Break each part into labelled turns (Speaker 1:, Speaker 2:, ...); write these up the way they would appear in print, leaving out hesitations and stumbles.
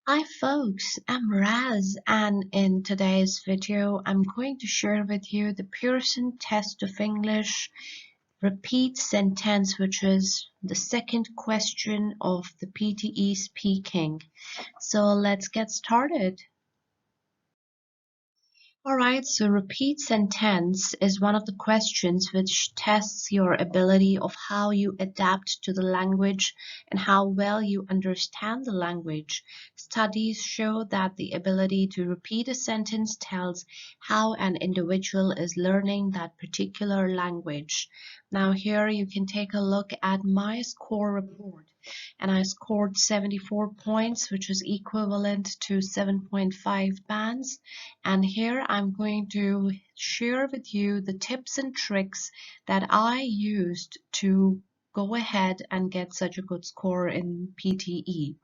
Speaker 1: Hi folks, I'm Raz, and in today's video I'm going to share with you the Pearson test of English repeat sentence, which is the second question of the PTE speaking. So let's get started. Alright, so repeat sentence is one of the questions which tests your ability of how you adapt to the language and how well you understand the language. Studies show that the ability to repeat a sentence tells how an individual is learning that particular language. Now here you can take a look at my score report. And I scored 74 points, which is equivalent to 7.5 bands. And here I'm going to share with you the tips and tricks that I used to go ahead and get such a good score in PTE.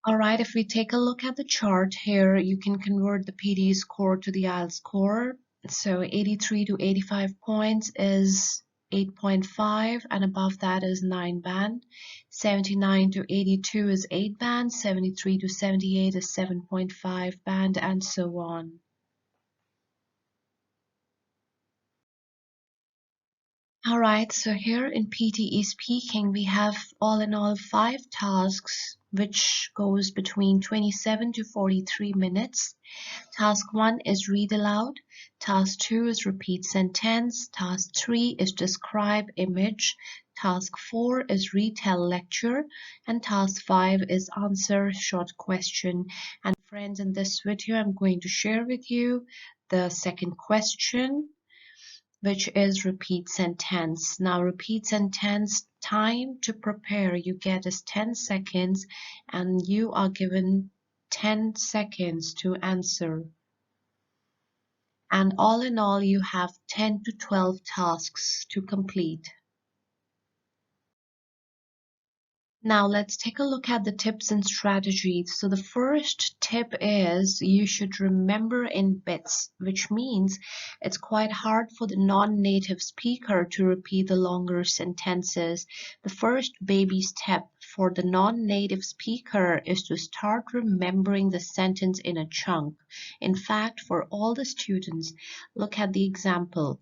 Speaker 1: Alright, if we take a look at the chart here, you can convert the PTE score to the IELTS score. So 83 to 85 points is 8.5, and above that is 9 band. 79 to 82 is 8 band. 73 to 78 is 7.5 band, and so on. Alright, so here in PTE speaking, we have all in all 5 tasks, which goes between 27 to 43 minutes. Task 1 is read aloud. Task 2 is repeat sentence. Task 3 is describe image. Task 4 is retell lecture. And task 5 is answer short question. And friends, in this video, I'm going to share with you the second question, which is repeat sentence. Now, repeat sentence time to prepare you get is 10 seconds, and you are given 10 seconds to answer. And all in all, you have 10 to 12 tasks to complete. Now let's take a look at the tips and strategies. So the first tip is you should remember in bits, which means it's quite hard for the non-native speaker to repeat the longer sentences. The first baby step for the non-native speaker is to start remembering the sentence in a chunk. In fact, for all the students, look at the example.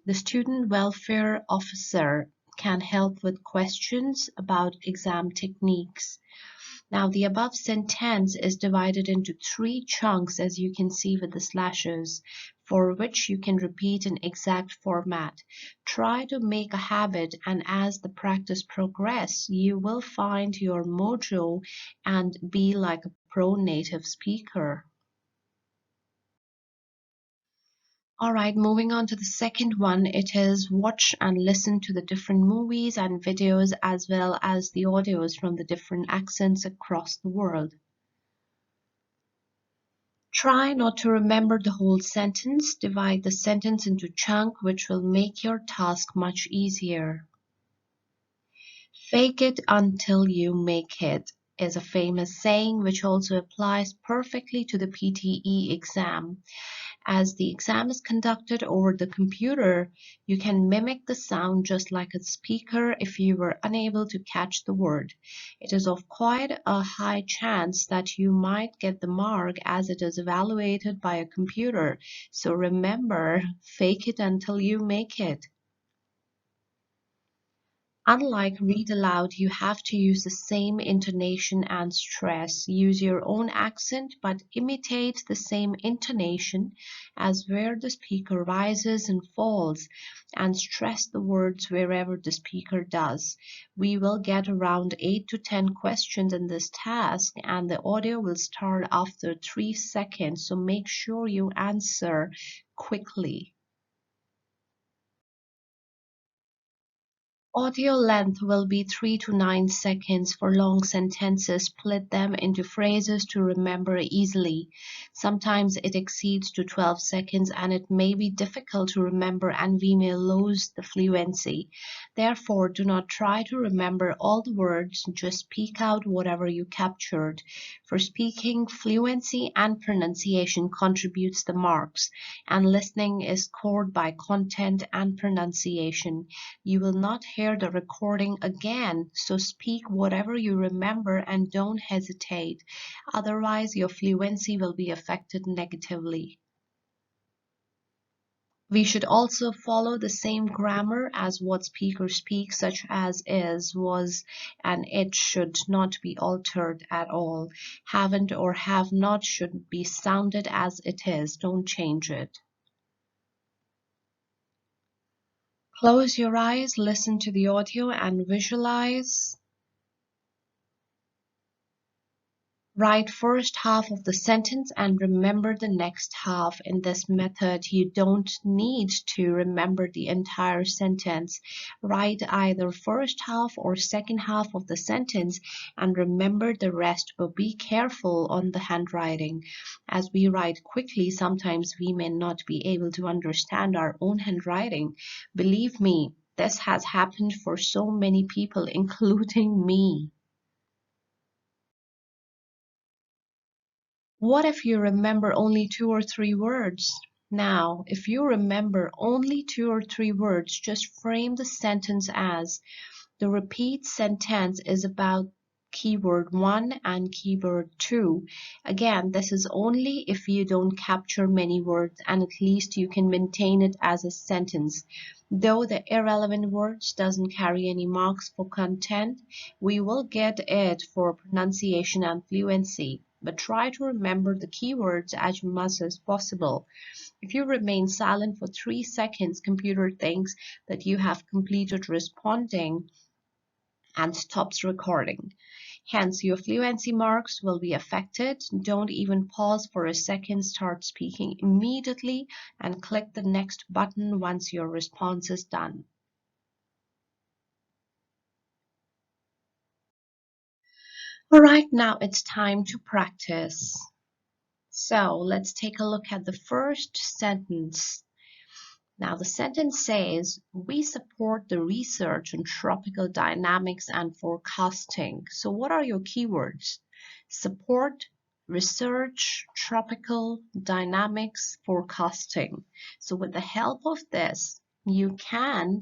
Speaker 1: The student welfare officer can help with questions about exam techniques. Now, the above sentence is divided into 3 chunks, as you can see with the slashes, for which you can repeat in exact format. Try to make a habit, and as the practice progresses, you will find your mojo and be like a pro native speaker. Alright, moving on to the second one, it is watch and listen to the different movies and videos as well as the audios from the different accents across the world. Try not to remember the whole sentence, divide the sentence into chunks, which will make your task much easier. Fake it until you make it is a famous saying which also applies perfectly to the PTE exam. As the exam is conducted over the computer, you can mimic the sound just like a speaker if you were unable to catch the word. It is of quite a high chance that you might get the mark as it is evaluated by a computer. So remember, fake it until you make it. Unlike read aloud, you have to use the same intonation and stress. Use your own accent, but imitate the same intonation as where the speaker rises and falls, and stress the words wherever the speaker does. We will get around 8 to 10 questions in this task, and the audio will start after 3 seconds, so make sure you answer quickly. Audio length will be 3 to 9 seconds for long sentences. Split them into phrases to remember easily. Sometimes it exceeds to 12 seconds and it may be difficult to remember and we may lose the fluency. Therefore, do not try to remember all the words, just speak out whatever you captured. For speaking, fluency and pronunciation contributes the marks, and listening is scored by content and pronunciation. You will not hear share the recording again, so speak whatever you remember and don't hesitate. Otherwise, your fluency will be affected negatively. We should also follow the same grammar as what speakers speak, such as is, was, and it should not be altered at all. Haven't or have not should be sounded as it is. Don't change it. Close your eyes, listen to the audio, and visualize. Write first half of the sentence and remember the next half. In this method, you don't need to remember the entire sentence. Write either first half or second half of the sentence and remember the rest, but be careful on the handwriting. As we write quickly, sometimes we may not be able to understand our own handwriting. Believe me, this has happened for so many people, including me. What if you remember only 2 or 3 words? Now, if you remember only 2 or 3 words, just frame the sentence as the repeat sentence is about keyword 1 and keyword 2. Again, this is only if you don't capture many words and at least you can maintain it as a sentence. Though the irrelevant words doesn't carry any marks for content, we will get it for pronunciation and fluency. But try to remember the keywords as much as possible. If you remain silent for 3 seconds, computer thinks that you have completed responding and stops recording. Hence, your fluency marks will be affected. Don't even pause for a second. Start speaking immediately and click the next button once your response is done. All right, now it's time to practice. So let's take a look at the first sentence. Now the sentence says, we support the research on tropical dynamics and forecasting. So what are your keywords? Support, research, tropical dynamics, forecasting. So with the help of this, you can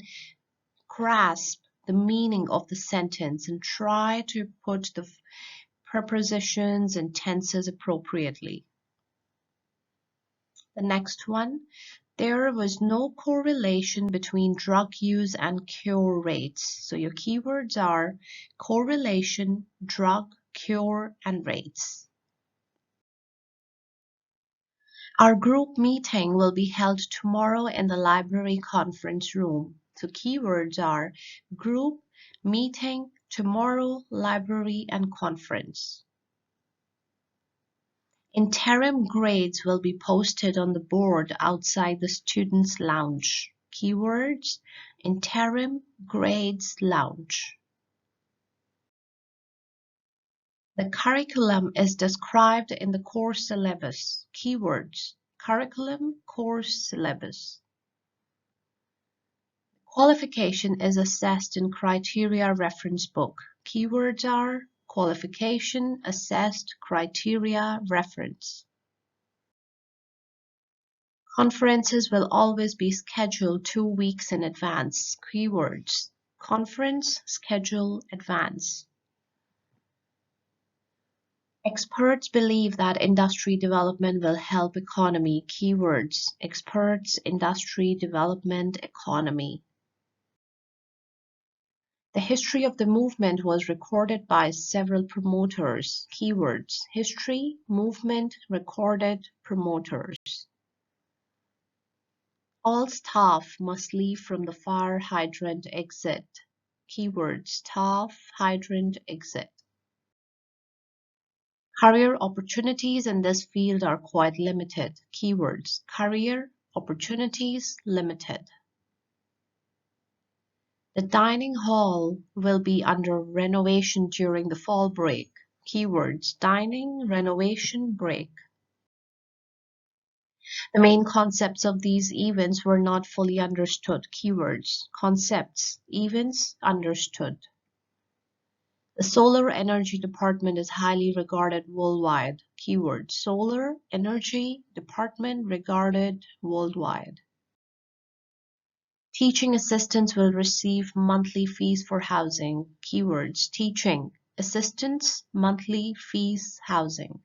Speaker 1: grasp the meaning of the sentence and try to put the prepositions and tenses appropriately. The next one, there was no correlation between drug use and cure rates. So your keywords are correlation, drug, cure, and rates. Our group meeting will be held tomorrow in the library conference room. So keywords are group, meeting, tomorrow, library, and conference. Interim grades will be posted on the board outside the students' lounge. Keywords: interim, grades, lounge. The curriculum is described in the course syllabus. Keywords: curriculum, course syllabus. Qualification is assessed in criteria reference book. Keywords are qualification, assessed, criteria, reference. Conferences will always be scheduled 2 weeks in advance. Keywords: conference, schedule, advance. Experts believe that industry development will help economy. Keywords: experts, industry development, economy. The history of the movement was recorded by several promoters. Keywords: history, movement, recorded, promoters. All staff must leave from the fire hydrant exit. Keywords: staff, hydrant, exit. Career opportunities in this field are quite limited. Keywords: career, opportunities, limited. The dining hall will be under renovation during the fall break. Keywords: dining, renovation, break. The main concepts of these events were not fully understood. Keywords: concepts, events, understood. The solar energy department is highly regarded worldwide. Keyword: solar energy department regarded worldwide. Teaching assistants will receive monthly fees for housing. Keywords: teaching assistants, monthly fees, housing.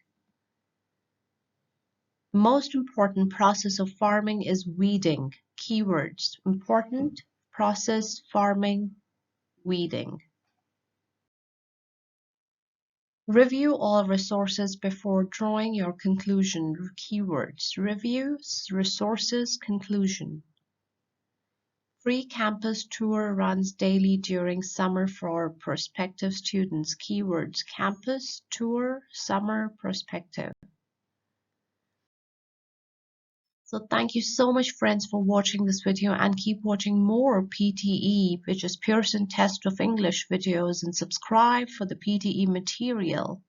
Speaker 1: Most important process of farming is weeding. Keywords: important process, farming, weeding. Review all resources before drawing your conclusion. Keywords: review, resources, conclusion. Free campus tour runs daily during summer for prospective students. Keywords: campus, tour, summer, prospective. So thank you so much, friends, for watching this video, and keep watching more PTE, which is Pearson Test of English videos, and subscribe for the PTE material.